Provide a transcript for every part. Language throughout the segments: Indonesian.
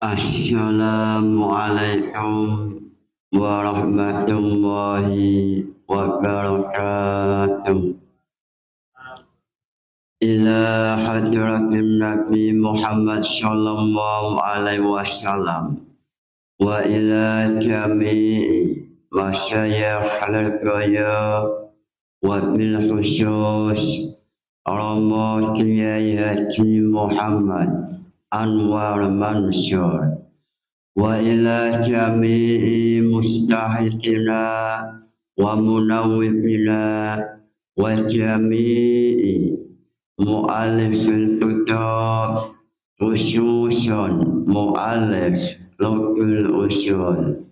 Assalamualaikum warahmatullahi wabarakatuh. Ila hadratin Nabi Muhammad sallallahu alaihi wasallam wa ila jami'i masyayikh al-qaya wa bil khusus Rama Kiai Haji Muhammad Anwar Mansur wa ila jami'i mustahiqina wa munawwibina wa jami'i mu'allifil kitab khususan mu'allif lukul usul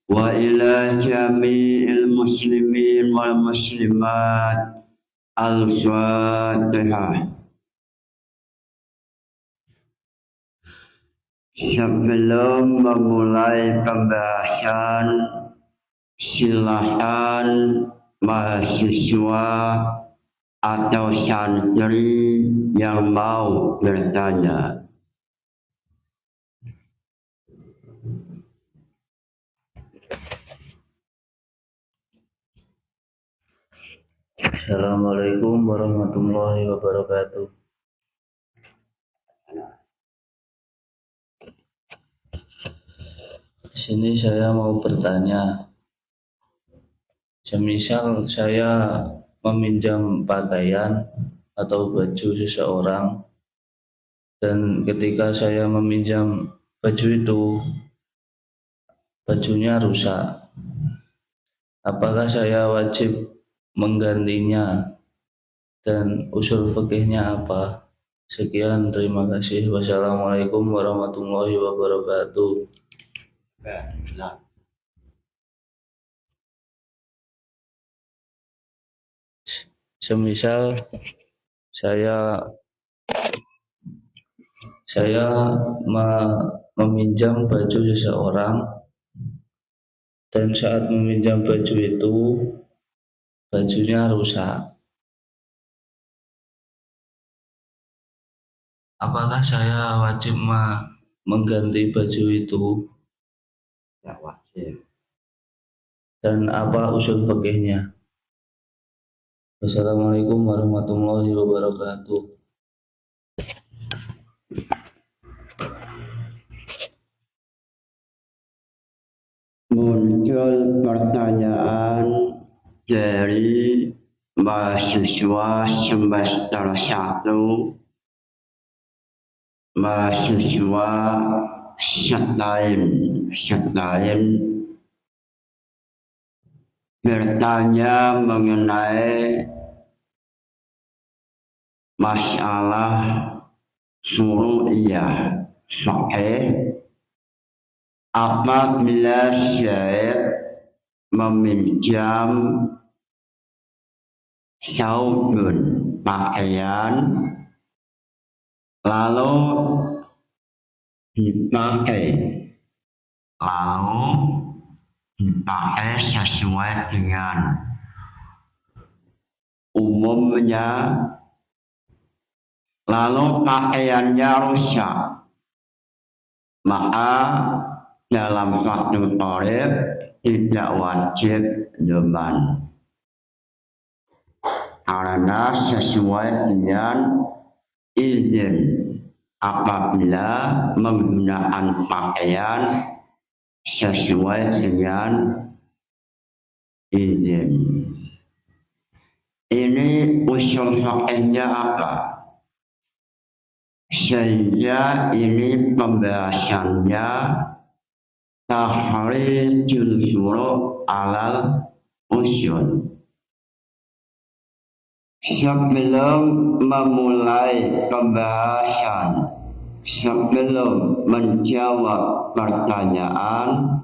wa ila jami'il muslimin wal muslimat al-fatihah. Sebelum memulai pembahasan, silakan mahasiswa atau santri yang mau bertanya. Assalamualaikum warahmatullahi wabarakatuh. Di sini saya mau bertanya. Semisal saya meminjam pakaian atau baju seseorang, dan ketika saya meminjam baju itu, bajunya rusak. Apakah saya wajib menggantinya? Dan usul fikihnya apa? Sekian, terima kasih. Wassalamualaikum warahmatullahi wabarakatuh. Semisal saya meminjam baju seseorang, dan saat meminjam baju itu bajunya rusak. Apakah saya wajib mengganti baju itu? Ya wajib. Dan apa usul fikihnya? Wassalamualaikum warahmatullahi wabarakatuh. Muncul pertanyaan dari mahasiswa semester 1, mahasiswa Syataim bertanya mengenai masalah syuru'iyah sahih apabila syekh meminjam saubun pakaian lalu dipakai sesuai dengan umumnya, lalu pakaiannya rusak, maka dalam suatu tarikh tidak wajib zaman karena sesuai dengan izin apabila menggunakan pakaian sesuai dengan izin. Ini usul fikihnya apa? Sehingga ini pembahasannya tahrijul syuru' alal usul. Sebelum memulai pembahasan, sebelum menjawab pertanyaan,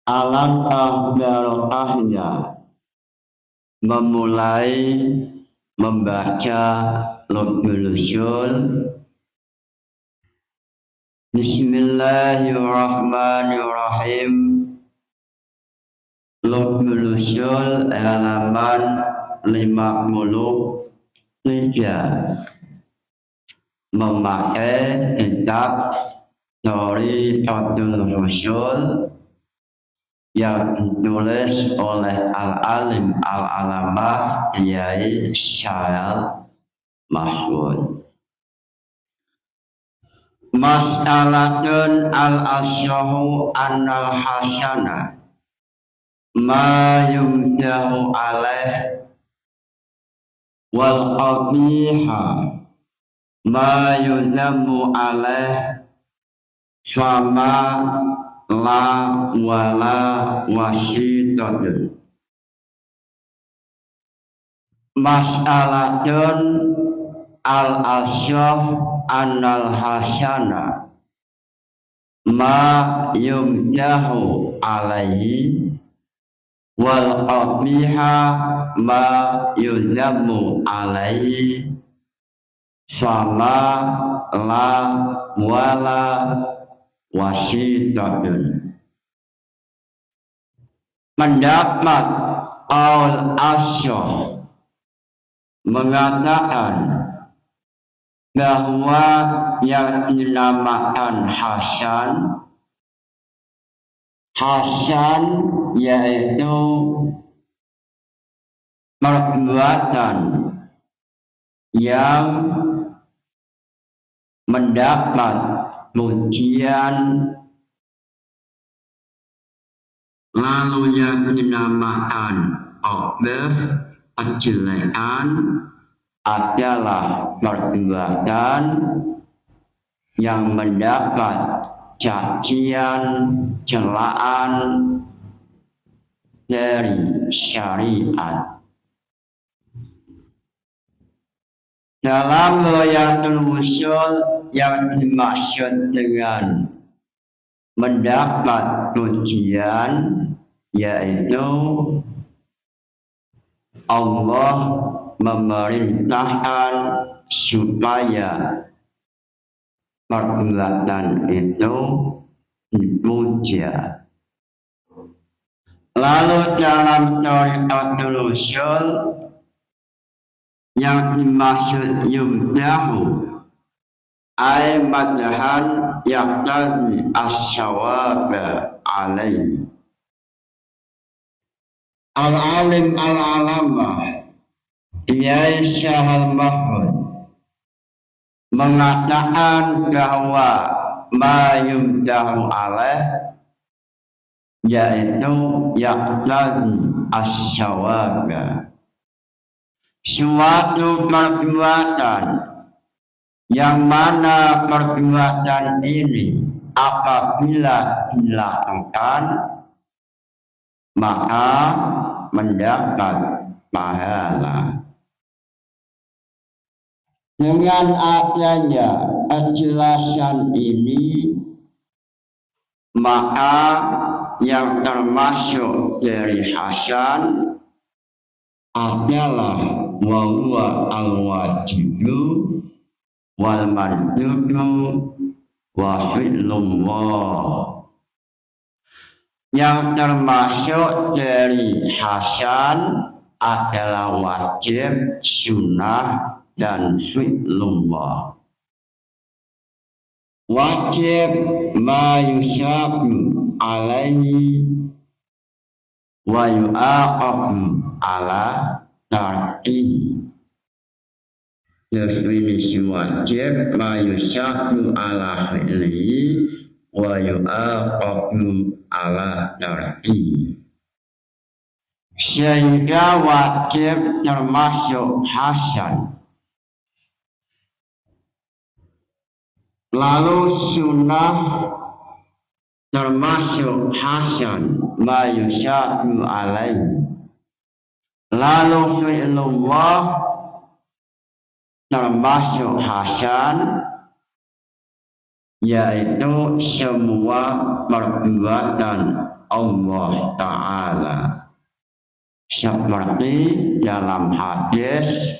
alangkah barokahnya memulai membaca Lubul Usul. Bismillahirrahmanirrahim. Lubul Usul halaman 53. memakai kitab Thariqatul Rasul yang ditulis oleh Al-Alim Al-Alamah Kiai Syaril Mahmud. Mas'alatun al-asyahu annal hasana ma yumdahu alaih wal qabiha ma yuzammu alaih sama la wala wasitatun. Mas'alatun al-asyah annal hasana ma yumdahu alaihi wal qabiha ma yuzammu alaihi sama la wala wasitatun. Mendapat al-asyah mengatakan bahwa yang dinamakan Hasan yaitu perbuatan yang mendapat pujian, lalu yang dinamakan kejelekan adalah perbuatan yang mendapat cacian, celaan dari syariat. Dalam Ghayatul Wusul yang dimaksud dengan mendapat pujian yaitu Allah memerintahkan supaya perbuatan itu dipuja. Lalu dalam Thariqatul Wusul yang dimaksud yumdahu ay madhan yaqtadi as-sawab alaihi. Al-alim al-alamah Kiai Syaril Mahmud mengatakan bahwa ma yumdahu alaih yaitu yaqtadi as-sawab, suatu perbuatan yang mana perbuatan ini apabila dilakukan maka mendapat pahala. Dengan adanya penjelasan ini maka yang termasuk dari Hasan adalah wa huwa al-wajibu wal mandubu wa fi'lullah. Yang termasuk dari Hasan adalah wajib, sunnah, dan fi'lullah. Wajib ma yusabu alaihi wa yu'aqabu ala tarkihi. Definisi wajib ma yusabu ala fi'lihi wa yu'aqabu ala tarkihi. Sehingga wajib termasuk hasan. Lalu sunnah termasuk hasan ma yusyadu alaihi. Lalu fi'lullah termasuk hasan yaitu semua perbuatan Allah Ta'ala. Seperti dalam hadis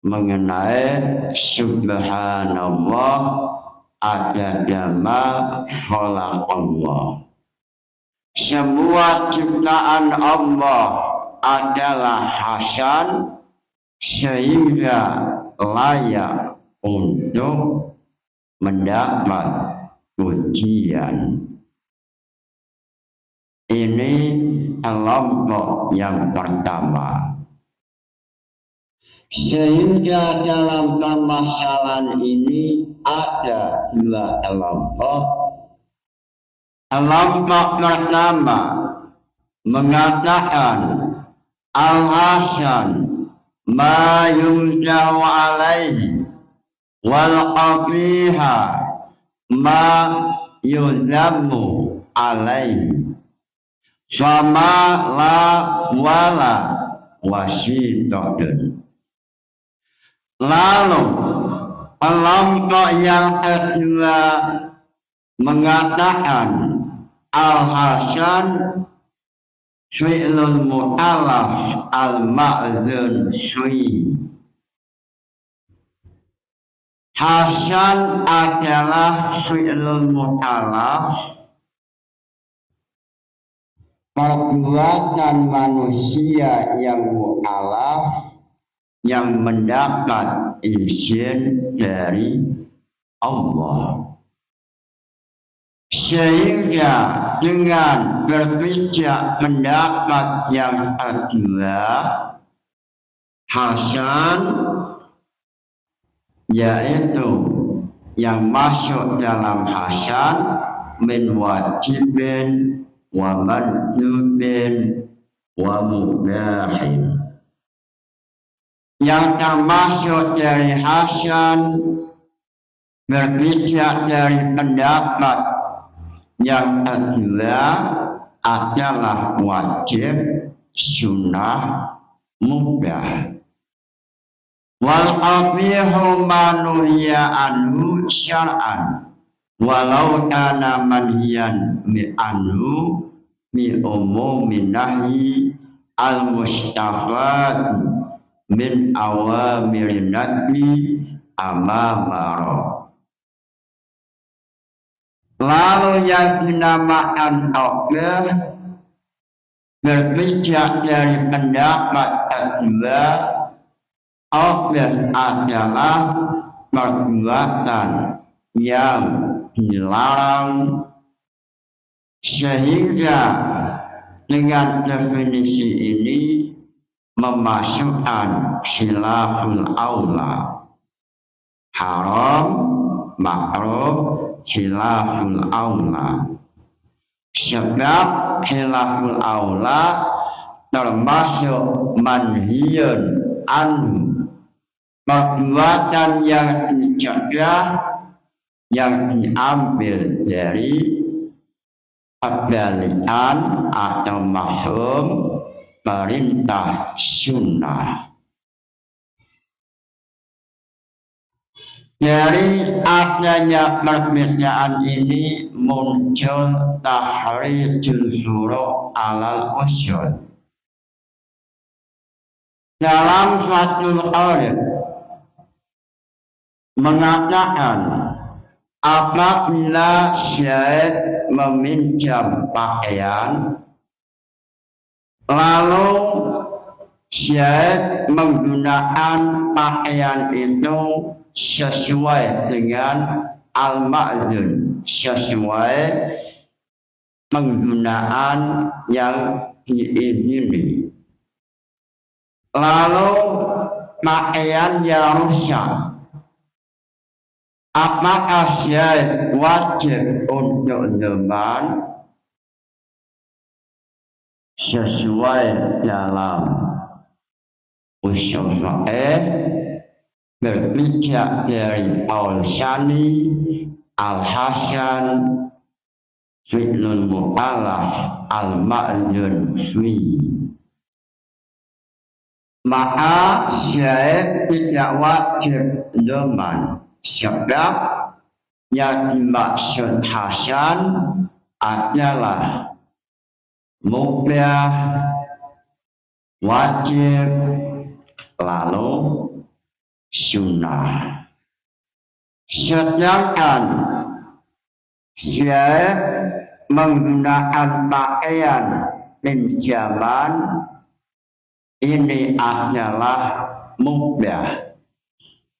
mengenai subhanallah adada ma khalaqallah. Semua ciptaan Allah adalah hasan sehingga layak untuk mendapat ujian. Ini kelompok yang pertama. Sehingga dalam permasalahan ini ada dua kelompok. Kelompok pertama mengatakan al-hasan ma yumja'u alaihi wal qabiha ma yuzammu alaihi sama la wala wasitotun. Lalu kelompok yang kedua mengatakan al-hasan fi'lul mu'alaf al-ma'zun syui. Hasan adalah fi'lul mu'alaf, perbuatan manusia yang mu'alaf yang mendapat izin dari Allah. Sehingga dengan berpijak pendapat yang kedua, hasan yaitu yang masuk dalam hasan min wajibin wa mandubin wa mubahin. Yang termasuk dari hasan berpijak dari pendapat yang kedua adalah wajib, sunnah, mubah. Wal qabihu manuhiya anhu syar'an walau kana manhiyan mi anhu mi umumin nahyi al-mustafad min awamirin nadbi amamaro. Lalu yang dinamakan Allah berpijak dari pendapat kedua, Allah adalah perbuatan yang dilarang, sehingga dengan definisi ini memasukkan khilaful aula, haram, makruh, khilaful aula. Sebab khilaful aula termasuk manhiyun anhu, perbuatan yang dicegah, yang diambil dari kebalikan atau mafhum perintah sunnah. Dari adanya perbedaan ini muncul tahrijul furu' alal usul. Dalam suatu qaul mengatakan apabila syekh meminjam pakaian, lalu syekh menggunakan pakaian itu sesuai dengan al-ma'zun, sesuai penggunaan yang diizini. Lalu pakaian yang rusak, apakah syekh wajib untuk zaman sesuai dalam usul fiqh berpijak dari al-Shani, al-Hasan, fi'lul mu'alaf, al-ma'zun fi. Maka syekh tidak wajib zaman, sebab yang dimaksud hasan adalah mubah, wajib, lalu sunnah. Sedangkan syekh menggunakan pakaian pinjaman ini adalah mubah,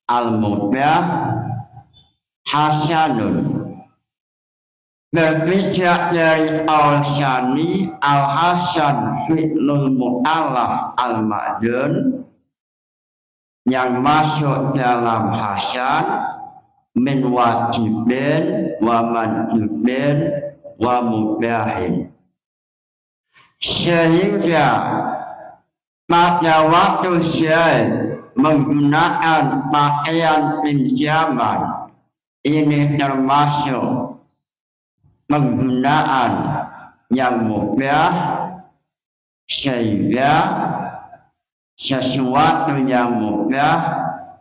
al-mubah hasanun. Berpijak dari al-syani al-hasan fi'lul mu'allaf al-ma'dun yang masuk dalam hasan min wajibin wa mandubin wa mubahin. Sehingga pada waktu saya menggunakan pakaian pinjaman ini termasuk penggunaan yang mubah, sehingga sesuatu yang mubah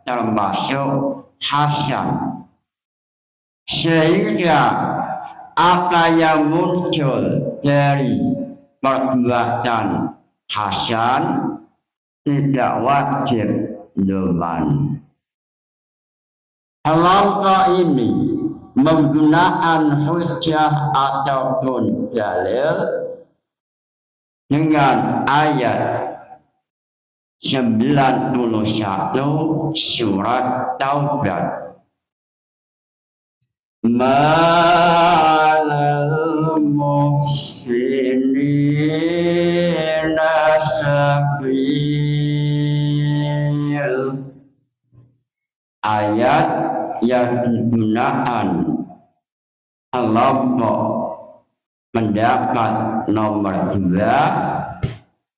termasuk hasan, sehingga apa yang muncul dari perbuatan hasan tidak wajib doman. Langkah ini menggunakan hujjah ataupun dalil dengan ayat 91 surat Taubat. Ma'alal muhsinina sabil. Ayat yang digunakan kelompok mendapat nomor 2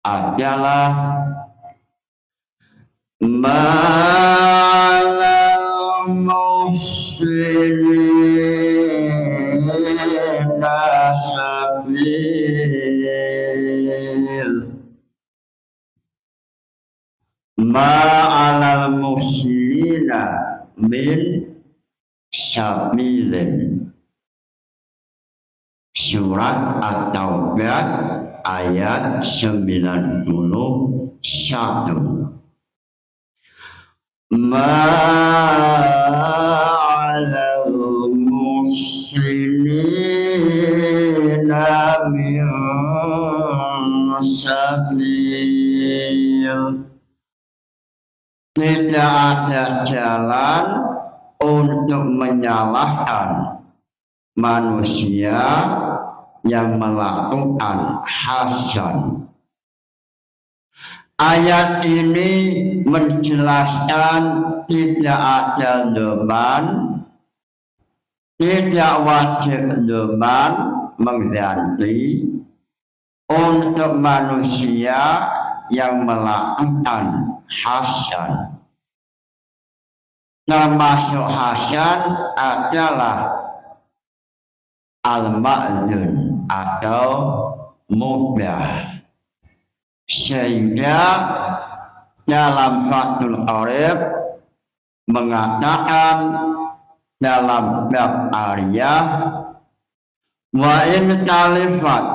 adalah ma'alal muhsinina sabil. Ma'alal muhsinina min sabilin. Surat At-Taubah ayat 91. Ma'alal muhsinina min sabil. Tidak ada jalan untuk menyalahkan manusia yang melakukan hasan. Ayat ini menjelaskan tidak ada doman, tidak wajib doman mengganti untuk manusia yang melakukan hasan. Termasuk hasan adalah al-ma'dun atau mubah. Sehingga dalam Fathul Qorib mengatakan dalam bab Ariyah, wa in talifat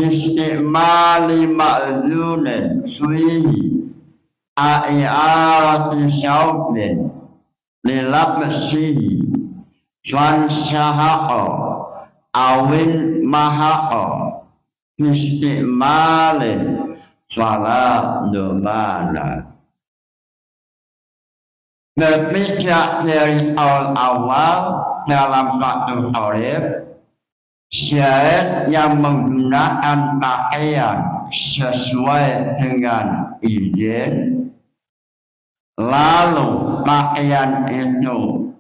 istimali ma'zunin fihi a'i'arati syawbin lilabsihi wan syahaqa awin mahaqa istimalin fala domana. Berpijak dari awal dalam Fathul Qorib, syahid yang menggunakan pakaian sesuai dengan izin, lalu pakaian itu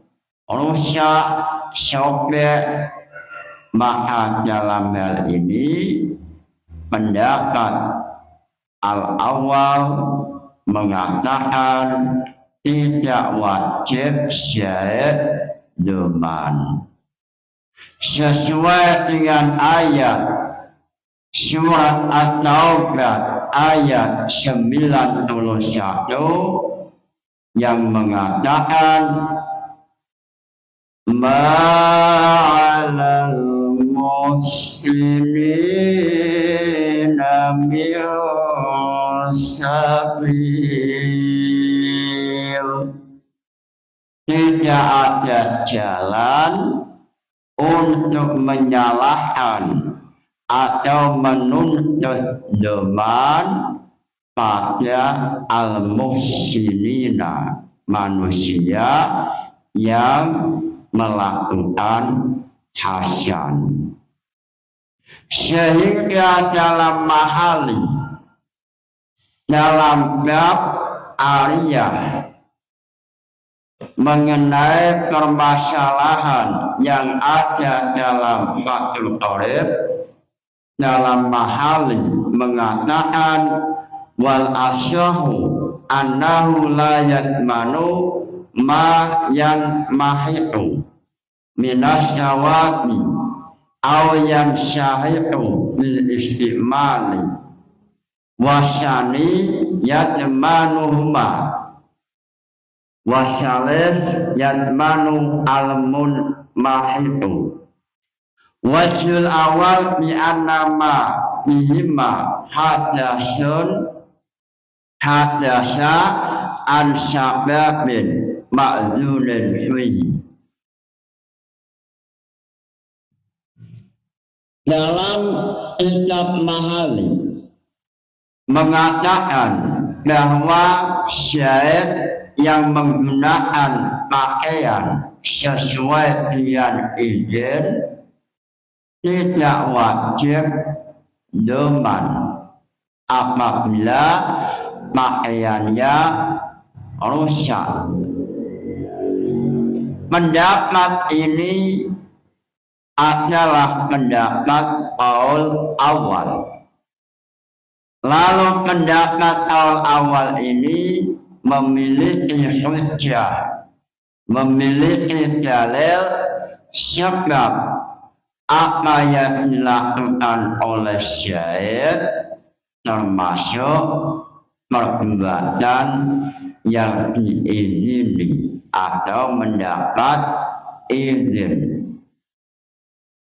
rusak, sobek, maka dalam hal ini pendapat al-awal mengatakan tidak wajib syahid doman. Sesuai dengan ayat surat At-Taubah ayat 91 yang mengatakan ma'alal muslimina min sabil. Tidak ada jalan untuk menyalahkan atau menuntut doman pada al-muhsinina, manusia yang melakukan hasan. Sehingga dalam mahali, dalam bab ariyah mengenai permasalahan yang ada dalam Fathul Qorib, dalam mahali mengatakan wal asyahu annahu la yatmanu ma yanmahi'u minas syawati aw yansyahi'u bil istimali wasyani yatmanuhuma wasyalis yatmanu almun mahi'u. Wajhul awal bi annama bihima hadasun hadasa an syababin ma'zunin fihi. Dalam kitab mahali mengatakan bahwa syekh yang menggunakan pakaian sesuai dengan izin tidak wajib doman apabila pakaiannya rusak. Pendapat ini adalah pendapat qaul awal. Lalu pendapat qaul awal ini memiliki hujjah, memiliki dalil sebab apa yang dilakukan oleh syekh termasuk perbuatan yang diizini atau mendapat izin.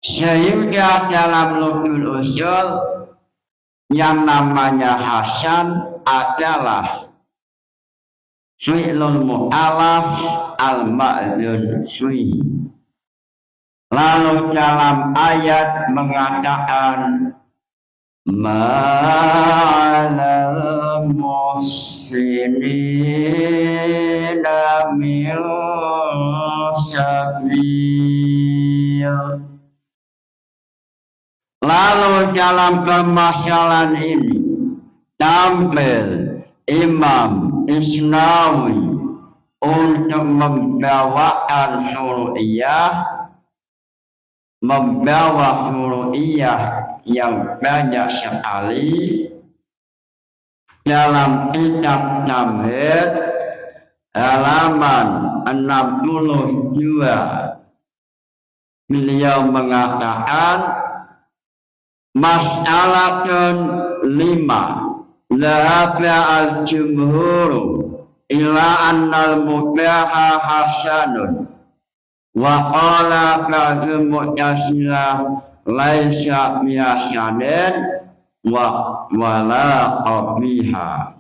Sehingga dalam lugul usul yang namanya hasan adalah fi'lul mu'alaf al-ma'zun fihi. Lalu dalam ayat mengatakan ma'alal muhsinina min sabil. Lalu dalam permasalahan ini tampil Imam Isnawi untuk membawakan syuru'iyah, membawa syuru'iyah yang banyak sekali dalam kitab Tamhid halaman 62. Beliau mengatakan mas'alatun 5 dhahaba al-jumhur ila annal mubaha hasanun wa qala ba'dul mu'tazilah laisa bihasanin wa wala qabiha.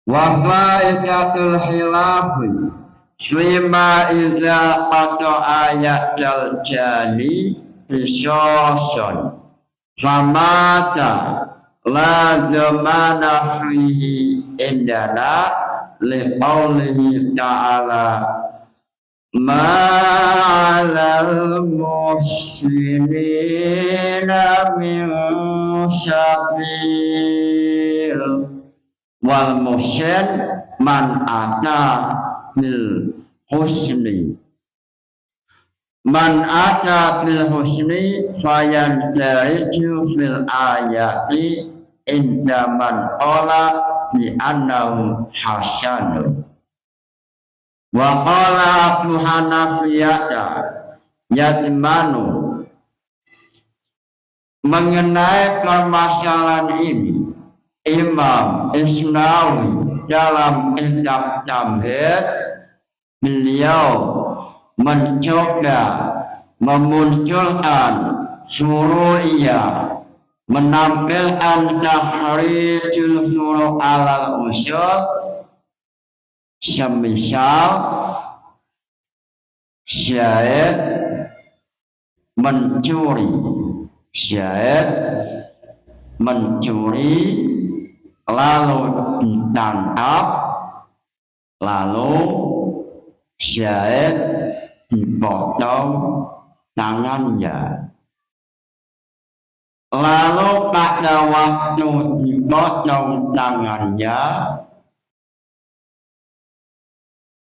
Wa fa'idatul khilafi fima idza qata'a ayatul jani isoson famata la zamana fihi indana liqaulihi ta'ala ma'alal muhsinina min sabil. Wal muhsin man ata bil husni. Man ata bil husni fayan dariju fil ayati inda man qala bi annahu hasanun. Wa qala Abu Hanafiyata yatmanu. Mengenai permasalahan ini Imam Isnawi dalam kitab Tamhid beliau mencoba memunculkan syuru'iyah, menampilkan tahrijul syuru' alal usul, semisal syahid mencuri lalu ditangkap, lalu Zaid dipotong tangannya. Lalu pada waktu dipotong tangannya,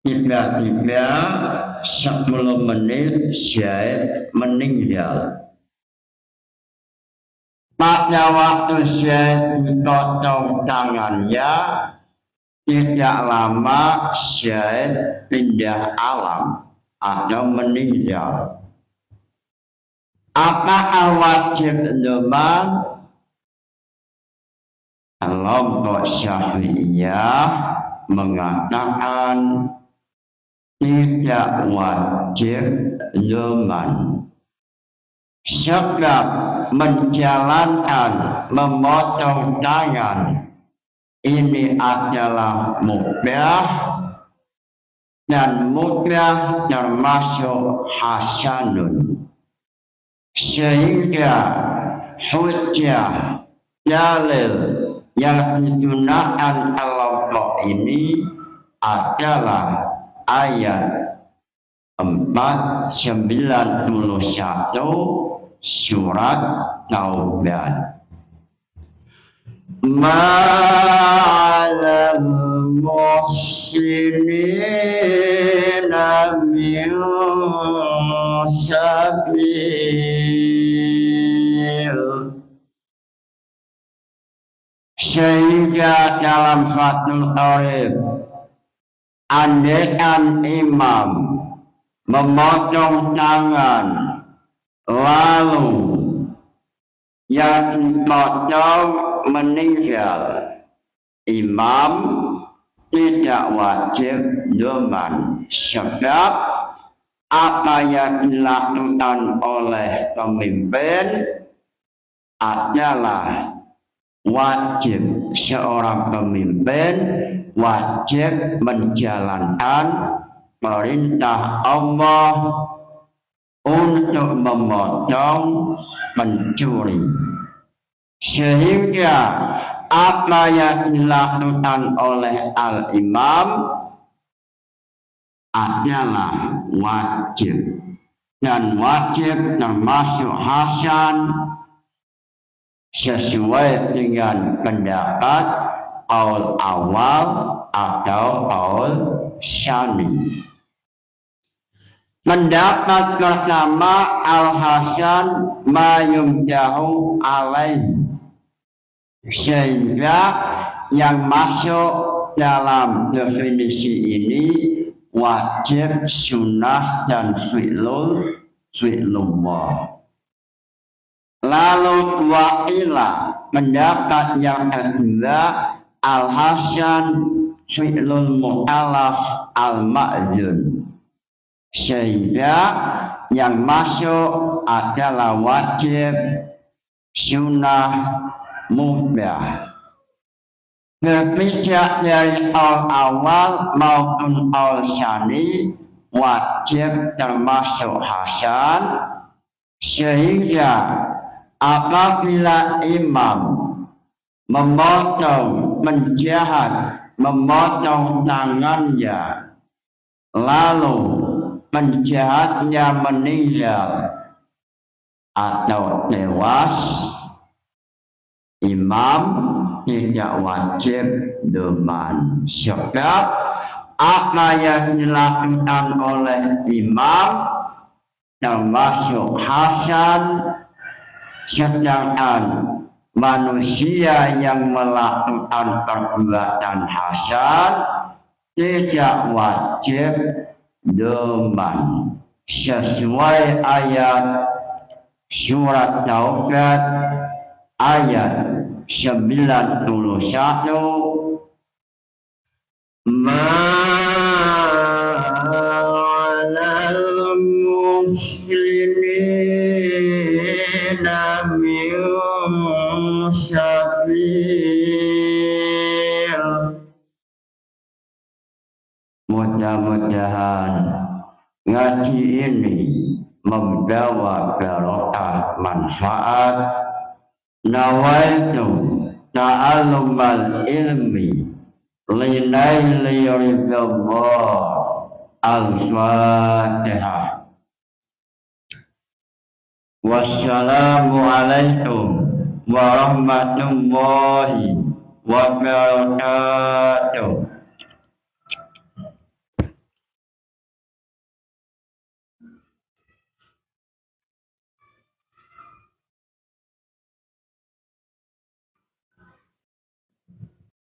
tiba-tiba 10 menit Zaid meninggal. Pada waktu Zaid dipotong tangannya, tidak lama Zaid pindah alam atau meninggal. Apakah wajib dzman? Kelompok Syafi'iyah mengatakan tidak wajib dzman. Sebab menjalankan memotong tangan ini adalah mubah, dan mubah termasuk hasanun. Sehingga hujjah dalil yang digunakan kelompok ini adalah ayat 491 surat Taubah. Ma'al muhsinina min sabil. Sehingga dalam Fathul Qorib, andaikan imam memotong tangan, lalu yang dipotong meninggal, imam tidak wajib dzman. Sebab apa yang dilakukan oleh pemimpin adalah wajib. Seorang pemimpin wajib menjalankan perintah Allah untuk memotong pencuri. Sehingga apa yang dilakukan oleh al-imam adalah wajib, dan wajib termasuk hasan sesuai dengan pendapat qaul awal atau qaul syani. Pendapat pertama, al-hasan ma yumdahu alaihi, sehingga yang masuk dalam definisi ini wajib, sunnah, dan fi'lullah. Lalu wa'ilah, pendapat yang kedua, al-hasan fi'lul mu'alaf al-ma'zun, sehingga yang masuk adalah wajib, sunnah, mubah. Berbeda dari awal maupun syani, wajib termasuk hasan, sehingga apabila imam memotong penjahat, memotong tangannya, lalu penjahatnya meninggal atau tewas, imam tidak wajib dzman. Sebab apa yang dilakukan oleh imam termasuk hasan, sedangkan manusia yang melakukan perbuatan hasan tidak wajib dzman. Sesuai ayat surat Taubah ayat 91, ma'alal muslimina min sabil. Mudah-mudahan ngaji ini membawa barokah manfaat. Nawaitu ta'allumal ilmi linaili ridallah. Al-Fatihah. Wassalamualaikum warahmatullahi wabarakatuh.